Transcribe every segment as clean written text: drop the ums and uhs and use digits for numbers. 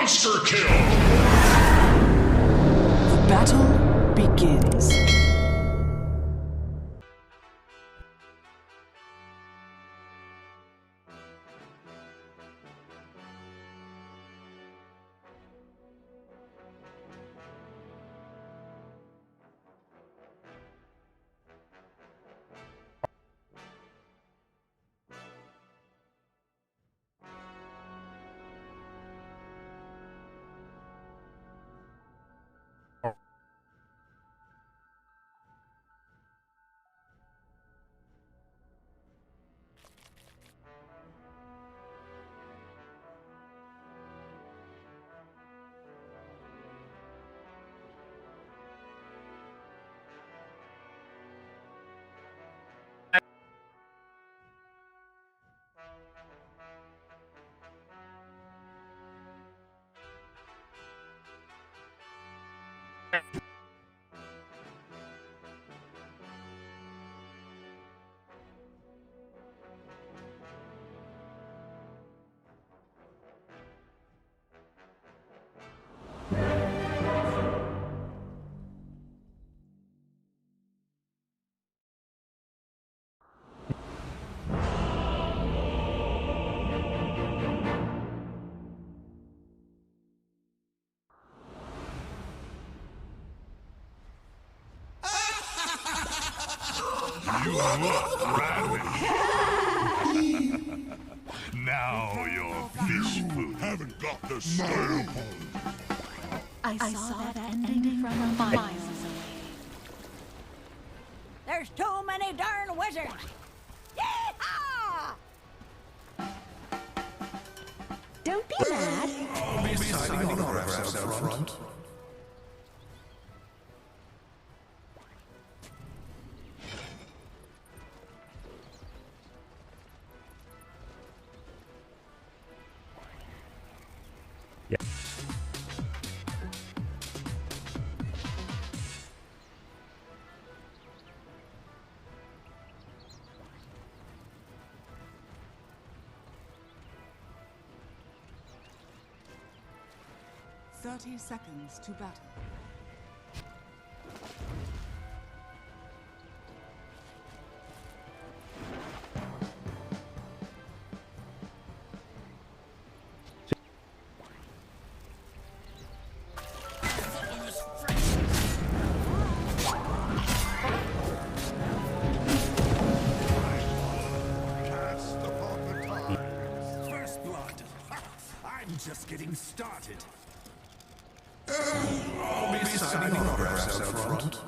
Monster kill! Battle begins. You look rabbit. Now you're fish food. Haven't got the scale. I saw that ending from miles away. There's too many darn wizards! Yeehaw! Don't be mad. I'll be signing autographs out front. Yeah. Thirty seconds to battle. First blood. I'm just getting started. I'll be signing autographs out front.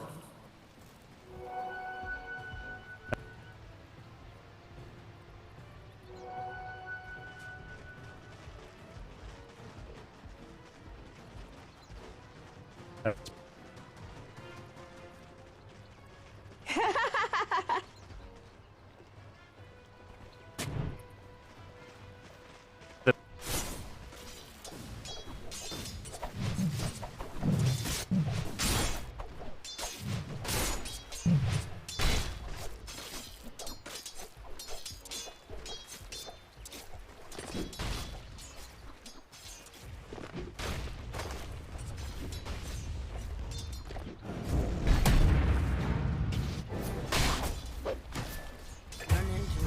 Run into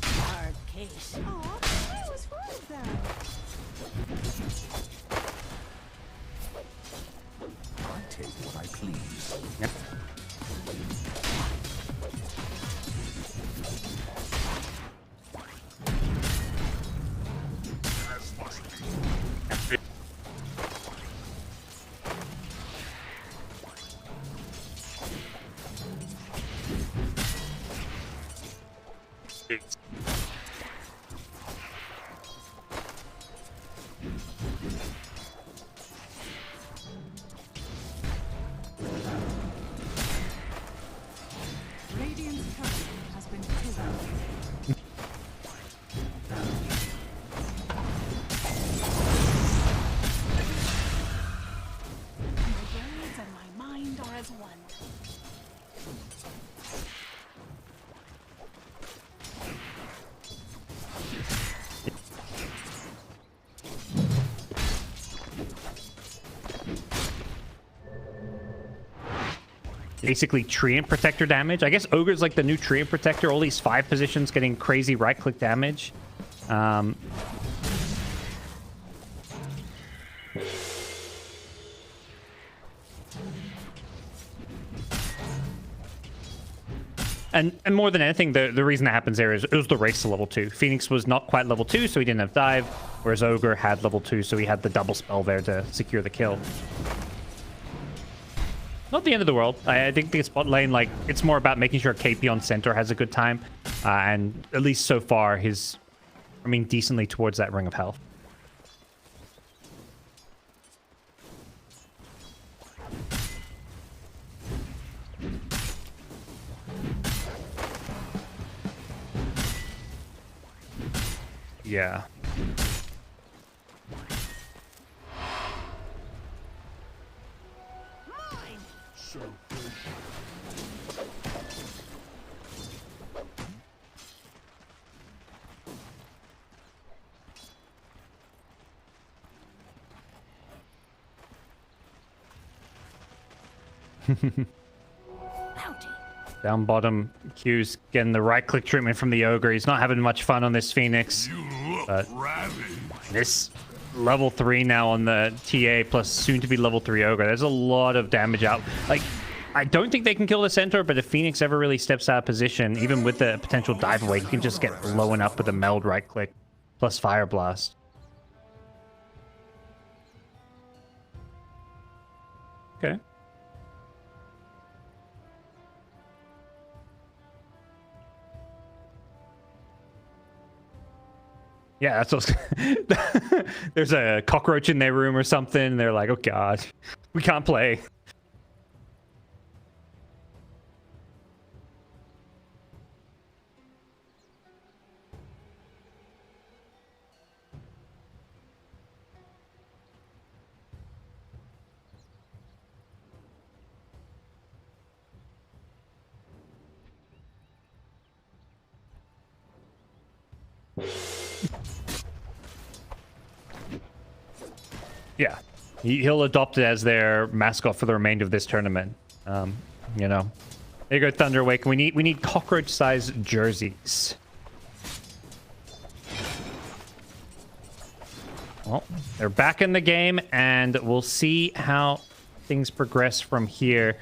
a hard case. Aw, I was fond of that. I take what I please. basically Treant Protector damage. I guess Ogre's like the new Treant Protector. All these 5 positions getting crazy right-click damage. And more than anything, the reason that happens there is it was the race to level 2. Phoenix was not quite level 2, so he didn't have dive, whereas Ogre had level 2, so he had the double spell there to secure the kill. Not the end of the world. I think the spot lane, like, it's more about making sure KP on center has a good time. And at least so far, he's, I mean, decently towards that ring of health. Yeah. So Down bottom, Q's getting the right-click treatment from the Ogre. He's not having much fun on this Phoenix. you look But ravaged. this level 3 now on the TA plus soon-to-be level 3 Ogre. There's a lot of damage out. Like, I don't think they can kill the center, but if Phoenix ever really steps out of position, even with the potential dive away, he can just get blown up with a meld right-click plus Fire Blast. Okay. Yeah, that's what's... There's a cockroach in their room or something. And they're like, oh god, we can't play. Yeah, he'll adopt it as their mascot for the remainder of this tournament. You know, there you go, Thunder Awaken. We need cockroach-sized jerseys. Well, they're back in the game, and we'll see how things progress from here.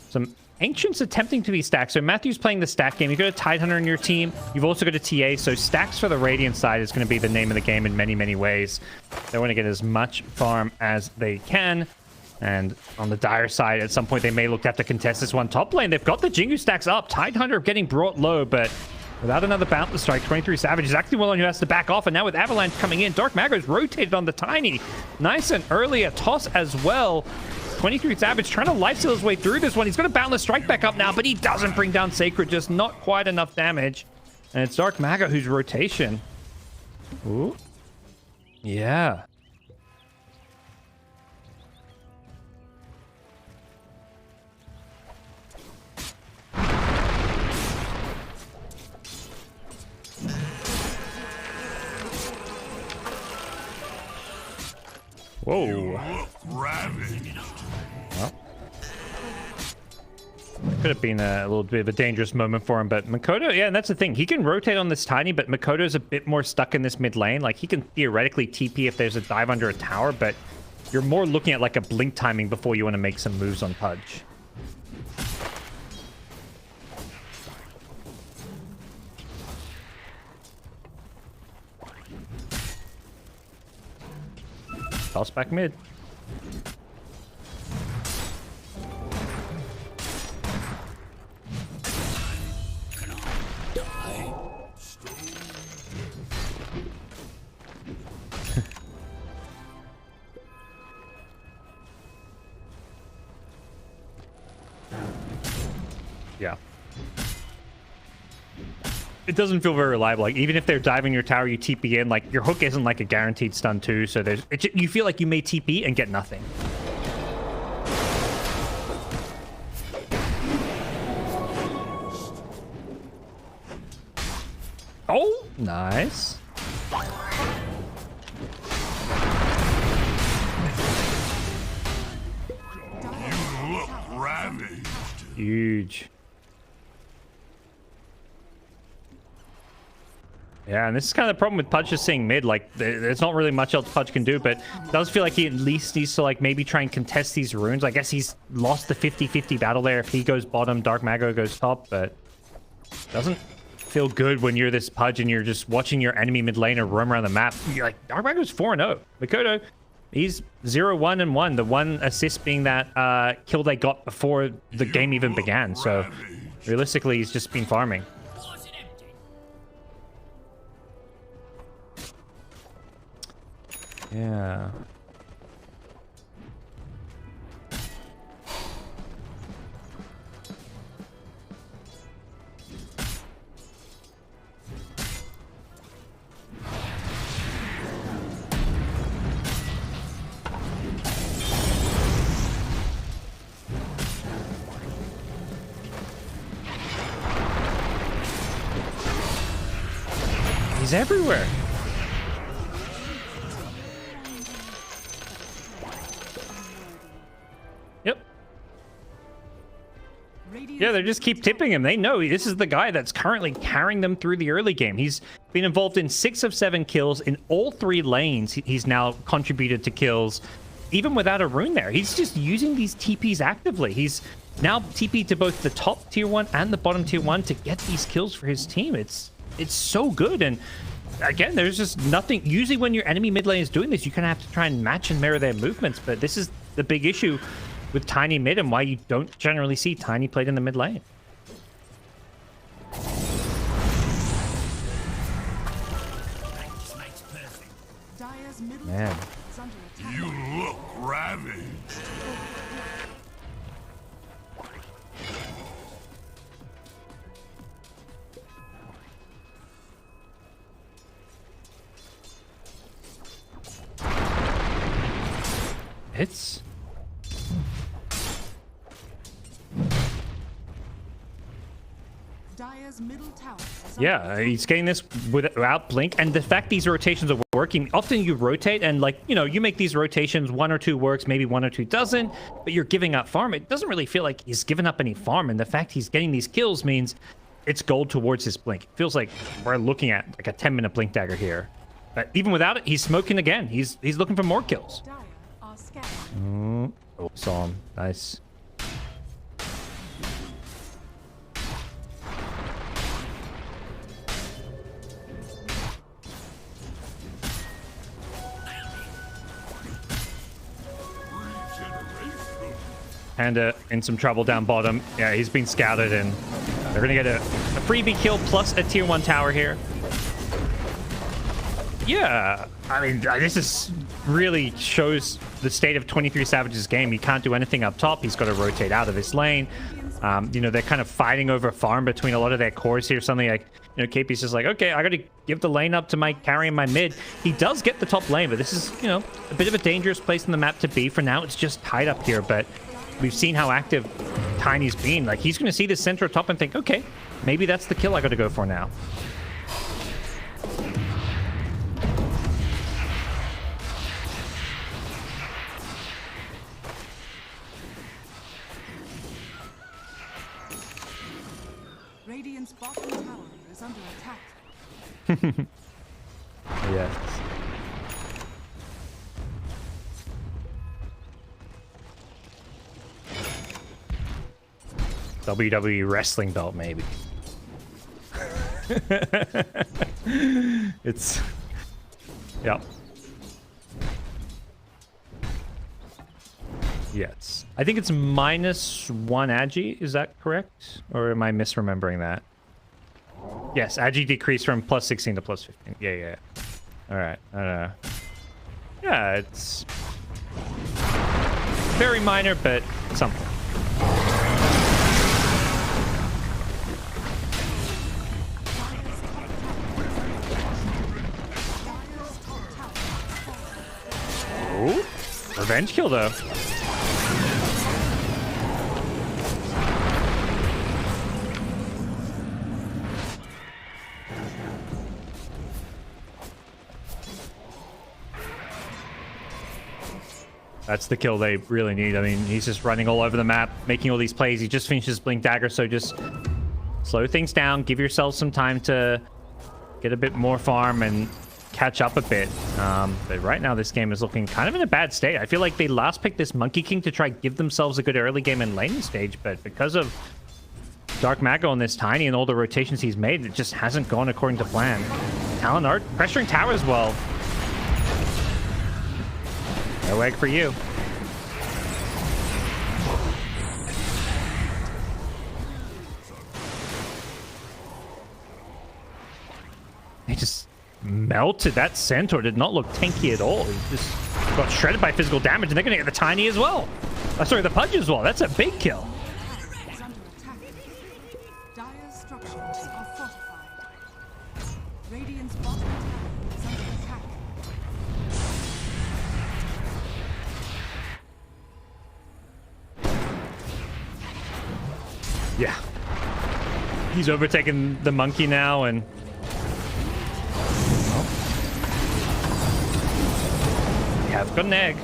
Some Ancients attempting to be stacked. So Matthew's playing the stack game. You've got a Tidehunter in your team. You've also got a TA. So stacks for the Radiant side is going to be the name of the game in many, many ways. They want to get as much farm as they can. And on the Dire side, at some point, they may look to have to contest this one. Top lane, they've got the Jingu stacks up. Tidehunter getting brought low, but without another Boundless Strike, 23 Savage is actually one who has to back off. And now with Avalanche coming in, Dark Mago's rotated on the Tiny. Nice and early, a toss as well. 23 Savage trying to lifesteal his way through this one. He's going to Boundless Strike back up now, but he doesn't bring down Sacred. Just not quite enough damage. And it's Dark Mago whose rotation. Ooh. Yeah. Whoa. You look ravaged. Well, could have been a little bit of a dangerous moment for him, but Makoto, yeah, and that's the thing. He can rotate on this Tiny, but Makoto's a bit more stuck in this mid lane. Like, he can theoretically TP if there's a dive under a tower, but you're more looking at, like, a blink timing before you want to make some moves on Pudge. Toss back mid. Yeah. It doesn't feel very reliable. Like, even if they're diving your tower, you TP in, like, your hook isn't like a guaranteed stun too, so there's you feel like you may TP and get nothing. Oh, nice. You look ravaged. Huge. Yeah, and this is kind of the problem with Pudge just seeing mid. Like, there's not really much else Pudge can do, but it does feel like he at least needs to, like, maybe try and contest these runes. I guess he's lost the 50-50 battle there if he goes bottom, Dark Mago goes top, but doesn't feel good when you're this Pudge and you're just watching your enemy mid laner roam around the map. You're like, Dark Mago's 4-0. Mikoto, he's 0-1-1. The one assist being that kill they got before the game even began. So, realistically, he's just been farming. Yeah. He's everywhere. Yep. Yeah, they just keep tipping him. They know this is the guy that's currently carrying them through the early game. He's been involved in 6 of 7 kills in all 3 lanes. He's now contributed to kills, even without a rune there. He's just using these TPs actively. He's now TP'd to both the top tier 1 and the bottom tier 1 to get these kills for his team. It's so good. And again, there's just nothing. Usually when your enemy mid lane is doing this, you kind of have to try and match and mirror their movements. But this is the big issue with Tiny mid and why you don't generally see Tiny played in the mid lane. Man. You look ravaged. It's... Yeah, he's getting this without blink, and the fact these rotations are working. Often you rotate and, like, you know, you make these rotations, 1 or 2 works, maybe 1 or 2 doesn't, but you're giving up farm. It doesn't really feel like he's given up any farm, and the fact he's getting these kills means it's gold towards his blink. It feels like we're looking at like a 10-minute blink dagger here. But even without it, he's smoking again. He's looking for more kills. Oh, saw him. Nice. Panda in some trouble down bottom. Yeah, he's been scouted, and they're going to get a freebie kill plus a tier 1 tower here. Yeah, I mean, this is really shows the state of 23 Savage's game. He can't do anything up top. He's got to rotate out of this lane. You know, they're kind of fighting over farm between a lot of their cores here. Something like, you know, KP's just like, okay, I got to give the lane up to my carry and my mid. He does get the top lane, but this is, you know, a bit of a dangerous place in the map to be. For now, it's just tied up here, but we've seen how active Tiny's been. Like, he's going to see this center top and think, okay, maybe that's the kill I got to go for now. Radiant's bottom tower is under attack. Yes. WWE wrestling belt, maybe. It's... Yep. Yes. I think it's -1 Agi. Is that correct? Or am I misremembering that? Yes, Agi decreased from +16 to +15. Yeah. Alright. Yeah, it's... very minor, but something. Oh, revenge kill though. That's the kill they really need. I mean, he's just running all over the map, making all these plays. He just finishes Blink Dagger, so just slow things down. Give yourself some time to get a bit more farm and catch up a bit. But right now, this game is looking kind of in a bad state. I feel like they last picked this Monkey King to try give themselves a good early game in laning stage, but because of Dark Mago on this Tiny and all the rotations he's made, it just hasn't gone according to plan. Talon Art pressuring tower as well. No egg for you. He just melted. That Centaur did not look tanky at all. He just got shredded by physical damage, and they're going to get the Tiny as well. Sorry, the Pudge as well. That's a big kill. Is under attack. Dire's structures are fortified. Radiant's bottom tower is under attack. Yeah. He's overtaken the monkey now, and yeah, I've got an egg.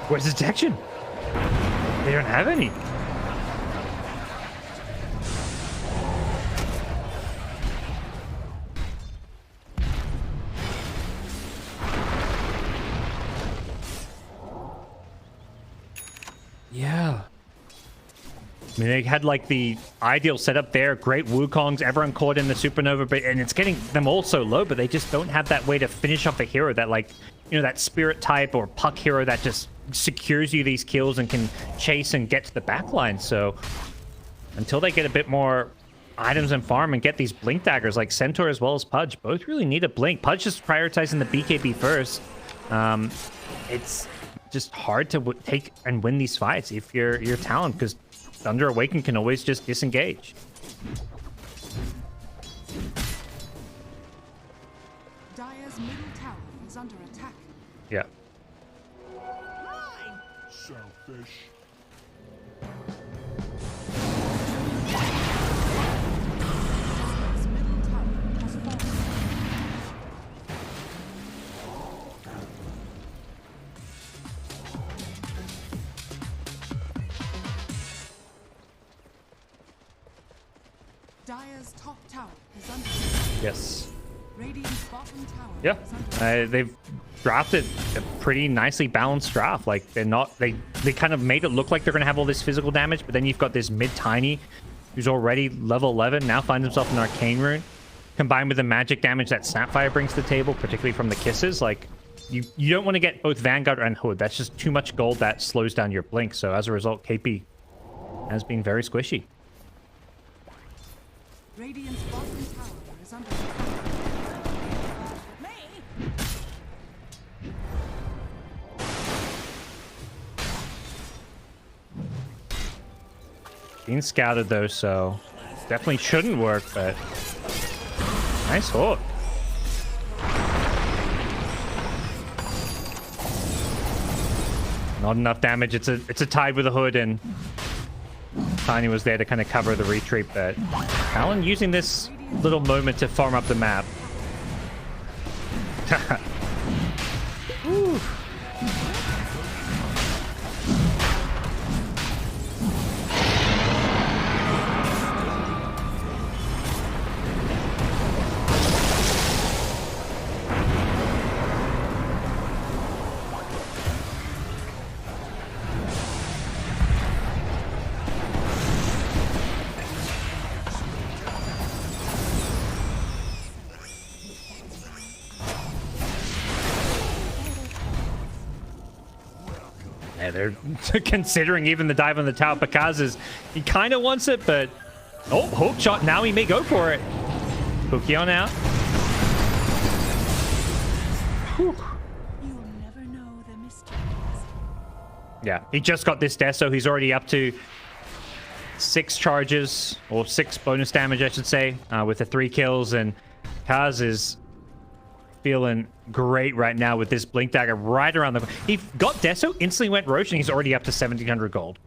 Where's detection? They don't have any. Yeah. I mean, they had like the ideal setup there. Great Wukongs, everyone caught in the supernova, but and it's getting them all so low, but they just don't have that way to finish off a hero that, like, you know, that spirit type or puck hero that just secures you these kills and can chase and get to the backline. So until they get a bit more items and farm and get these blink daggers, like Centaur as well as Pudge, both really need a blink. Pudge just prioritizing the BKB first. It's just hard to take and win these fights if you're Talon, because Thunder Awaken can always just disengage. Dire's middle tower is under attack. Yeah. Selfish. Dire's middle tower has fallen. Dire's top tower is under attack. Yes. Radiant's bottom tower Yeah. is under attack. They've drafted a pretty nicely balanced draft. Like, they're not, they kind of made it look like they're going to have all this physical damage, but then you've got this mid Tiny who's already level 11, now finds himself an arcane rune, combined with the magic damage that Snapfire brings to the table, particularly from the kisses. Like, you don't want to get both Vanguard and Hood. That's just too much gold that slows down your blink. So as a result, KP has been very squishy. Radiant's bottom tower is under attack. With me. Being scouted though, so definitely shouldn't work, but nice hook. Not enough damage. It's a tide with a Hood, and Tiny was there to kind of cover the retreat, but Talon using this little moment to farm up the map. Woo. Yeah, they're considering even the dive on the tower. Picas's, he kind of wants it, but oh, hook shot. Now he may go for it. Pookie on out. Whew. You'll never know the mysteries. Yeah, he just got this death, so he's already up to 6 charges, or 6 bonus damage, I should say, with the 3 kills. And Kaz is feeling great right now with this blink dagger right around the... He got Deso, instantly went Roche, and he's already up to 1,700 gold.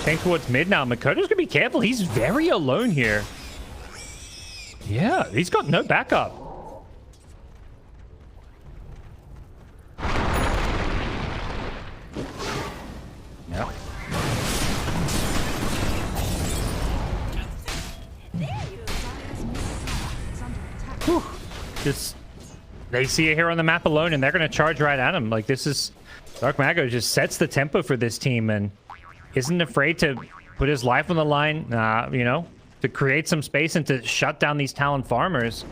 Staying towards mid now. Makoto's gonna be careful. He's very alone here. Yeah, he's got no backup. Yep. Whew. Just they see it here on the map alone, and they're gonna charge right at him. Like, this is Dark Mago just sets the tempo for this team and isn't afraid to put his life on the line, you know, to create some space and to shut down these Talon farmers.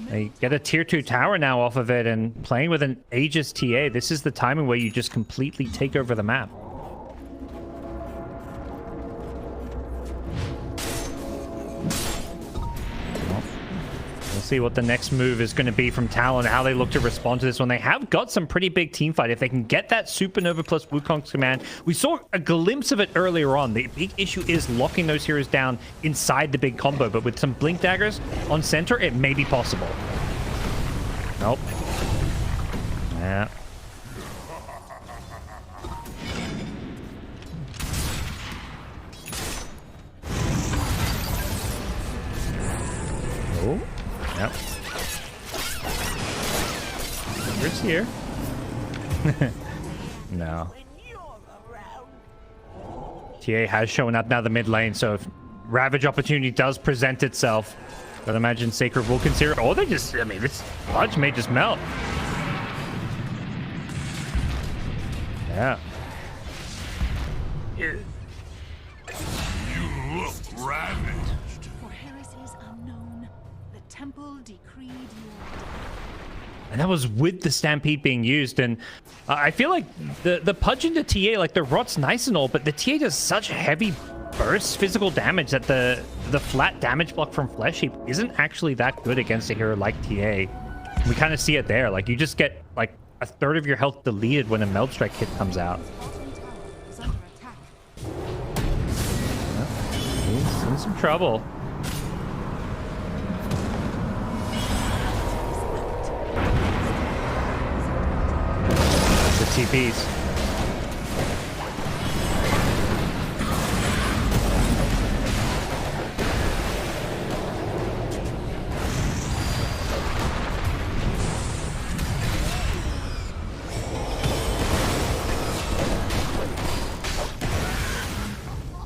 They get a tier 2 tower now off of it, and playing with an Aegis TA, this is the timing where you just completely take over the map. We'll see what the next move is going to be from Talon, how they look to respond to this one. They have got some pretty big team fight. If they can get that Supernova plus Wukong's command, we saw a glimpse of it earlier on. The big issue is locking those heroes down inside the big combo, but with some Blink Daggers on center, it may be possible. Nope. Yeah. Oh. Yep. Where's here? No. TA has shown up now the mid lane, so if Ravage opportunity does present itself, I'd imagine Sacred will consider. Oh, they just, I mean, this Fudge may just melt. Yeah. You look ravaged. For heresies unknown, the temple decreed your... And that was with the Stampede being used, and I feel like the Pudge into TA, like the Rot's nice and all, but the TA does such heavy burst physical damage that the flat damage block from Flesh Heap isn't actually that good against a hero like TA. We kind of see it there, like you just get like a third of your health deleted when a Meld Strike hit comes out. He's in some trouble. The TPs.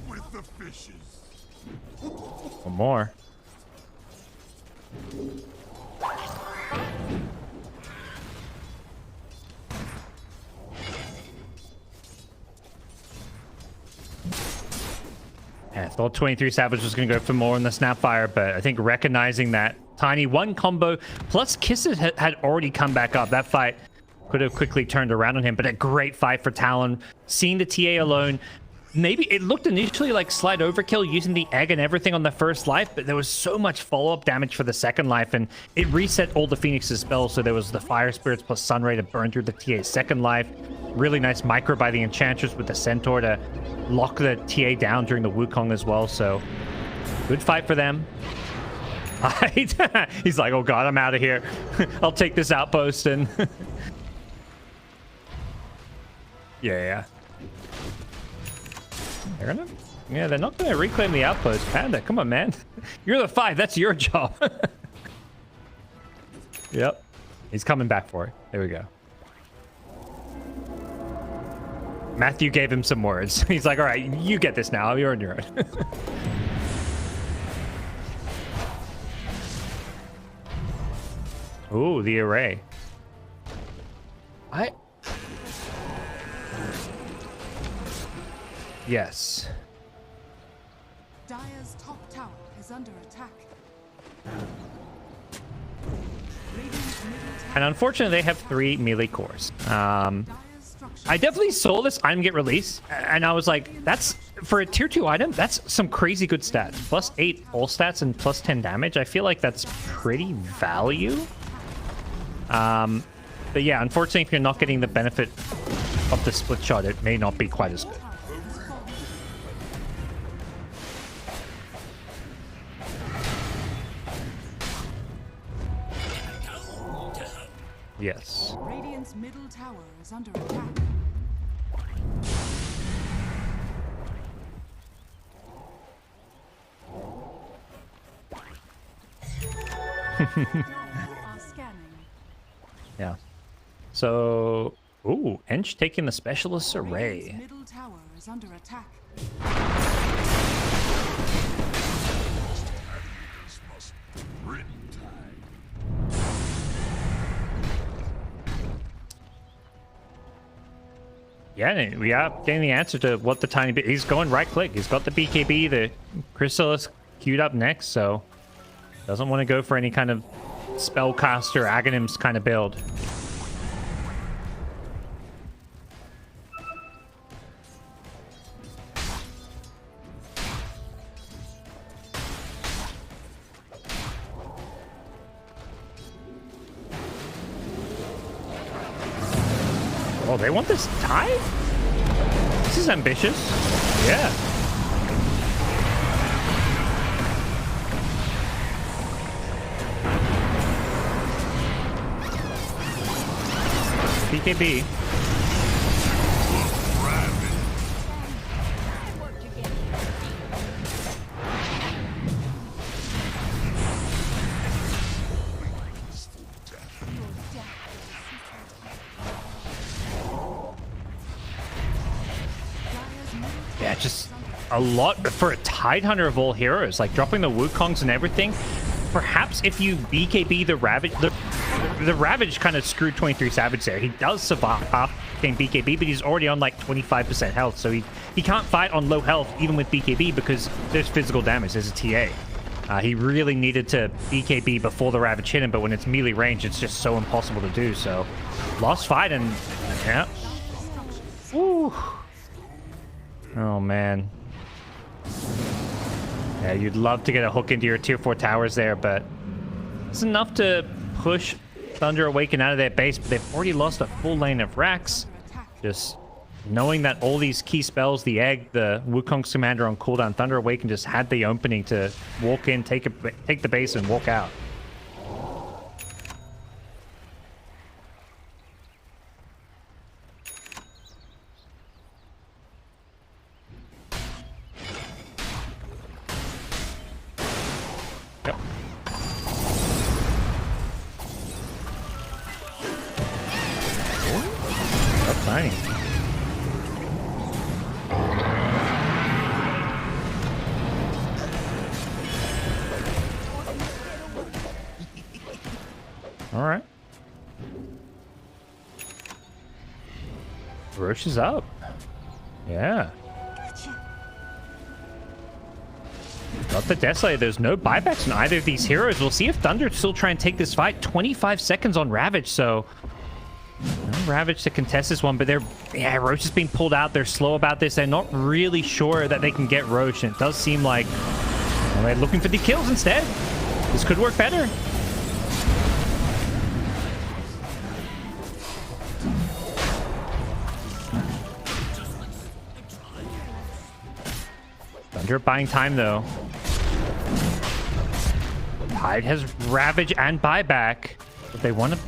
With the fishes. One more. I thought 23 Savage was going to go for more in the Snapfire, but I think recognizing that Tiny one combo plus Kisses had already come back up. That fight could have quickly turned around on him, but a great fight for Talon. Seeing the TA alone, maybe it looked initially like slight overkill using the egg and everything on the first life, but there was so much follow-up damage for the second life, and it reset all the Phoenix's spells. So there was the Fire Spirits plus Sunray to burn through the TA's second life. Really nice micro by the Enchantress with the Centaur to lock the TA down during the Wukong as well. So good fight for them. He's like, oh god, I'm out of here. I'll take this outpost and yeah. They're not gonna reclaim the outpost. Panda, come on, man. You're the 5. That's your job. Yep. He's coming back for it. There we go. Matthew gave him some words. He's like, all right, you get this now. You're on your own. Ooh, the array. Yes. Dire's top tower is under attack. And unfortunately, they have 3 melee cores. I definitely saw this item get released, and I was like, that's, for a tier 2 item, that's some crazy good stats. Plus 8 all stats and plus 10 damage. I feel like that's pretty value. But yeah, unfortunately, if you're not getting the benefit of the split shot, it may not be quite as good. Yes. Radiant's middle tower is under attack. Are scanning. Yeah. So, ooh, Ench taking the specialist Radiant's array. middle tower is under attack. Yeah, and we are getting the answer to what the tiny bit. He's going right click. He's got the BKB, the Chrysalis queued up next, so doesn't want to go for any kind of spellcaster Aghanims kind of build. Oh, they want this tie? This is ambitious. Yeah. BKB. Yeah, just a lot for a Tidehunter of all heroes, like dropping the Wukongs and everything. Perhaps if you BKB the Ravage, the Ravage kind of screwed 23 Savage there. He does survive game BKB, but he's already on like 25% health, so he can't fight on low health even with BKB because there's physical damage. There's a TA. He really needed to BKB before the Ravage hit him, but when it's melee range, it's just so impossible to do. So lost fight, and yeah. Woo. Oh man. Yeah, you'd love to get a hook into your tier 4 towers there, but it's enough to push Thunder Awaken out of their base, but they've already lost a full lane of Rax. Just knowing that all these key spells, the Egg, the Wukong's Commander on cooldown, Thunder Awaken just had the opening to walk in, take the base, and walk out. Yep. That's tiny. All right. Roche is up. Yeah. Got the Desolate. There's no buybacks on either of these heroes. We'll see if Thunder still try and take this fight. 25 seconds on Ravage, so no Ravage to contest this one, but Roche is being pulled out. They're slow about this. They're not really sure that they can get Roche, and it does seem like they're looking for the kills instead. This could work better. Thunder buying time though. Tide has Ravage and buyback, but they want to.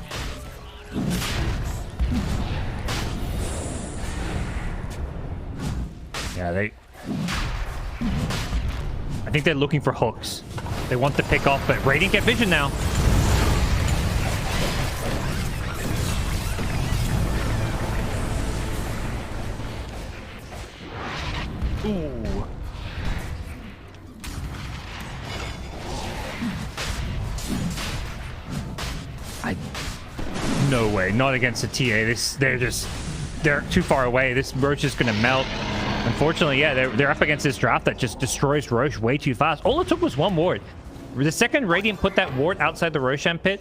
Yeah, I think they're looking for hooks. They want to pick off, but Radiant get vision now. Ooh. No way, not against a TA. They're too far away. This Roche is gonna melt. Unfortunately, yeah, they're up against this draft that just destroys Roche way too fast. All it took was one ward. The second Radiant put that ward outside the Roshan pit,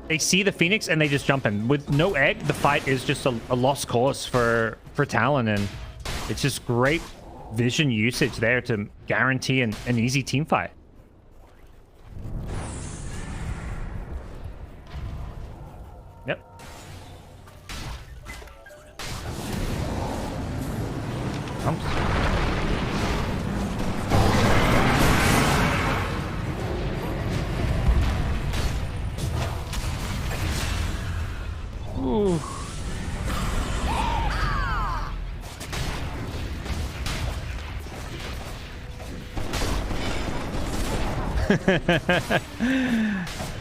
they see the Phoenix and they just jump in. With no egg, the fight is just a lost cause for Talon, and it's just great vision usage there to guarantee an easy team fight. Yep. Comes. Ooh.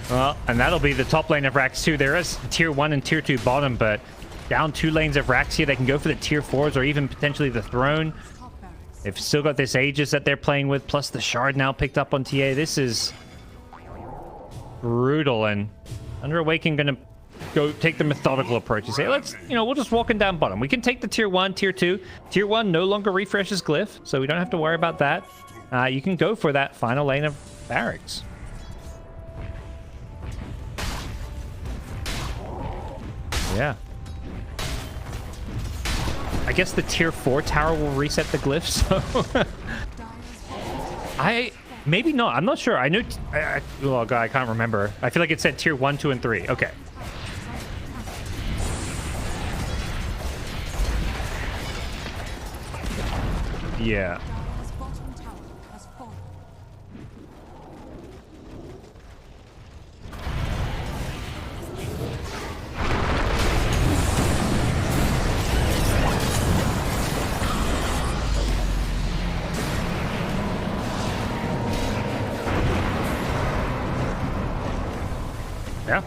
Well, and that'll be the top lane of Rax too. There is tier 1 and tier 2 bottom, but down 2 lanes of Rax here. They can go for the tier 4s or even potentially the throne. They've still got this Aegis that they're playing with, plus the shard now picked up on TA. This is brutal, and Under Awaken gonna go take the methodical approach. You say, let's, we're just walking down bottom. We can take the tier 1, tier 2. Tier 1 no longer refreshes glyph, so we don't have to worry about that. You can go for that final lane of barracks. Yeah. I guess the tier 4 tower will reset the glyph, so... Maybe not. I'm not sure. I know... oh, God, I can't remember. I feel like it said tier 1, 2, and 3. Okay. Yeah. Yeah.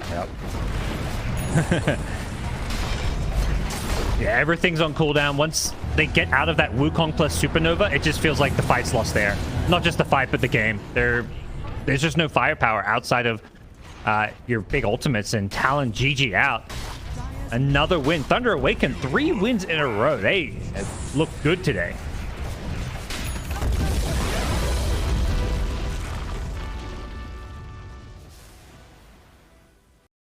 Yep. Yeah, everything's on cooldown. Once they get out of that Wukong plus Supernova, it just feels like the fight's lost there. Not just the fight, but the game. There's just no firepower outside of your big ultimates, and Talon GG out. Another win. Thunder Awaken, 3 wins in a row. They look good today.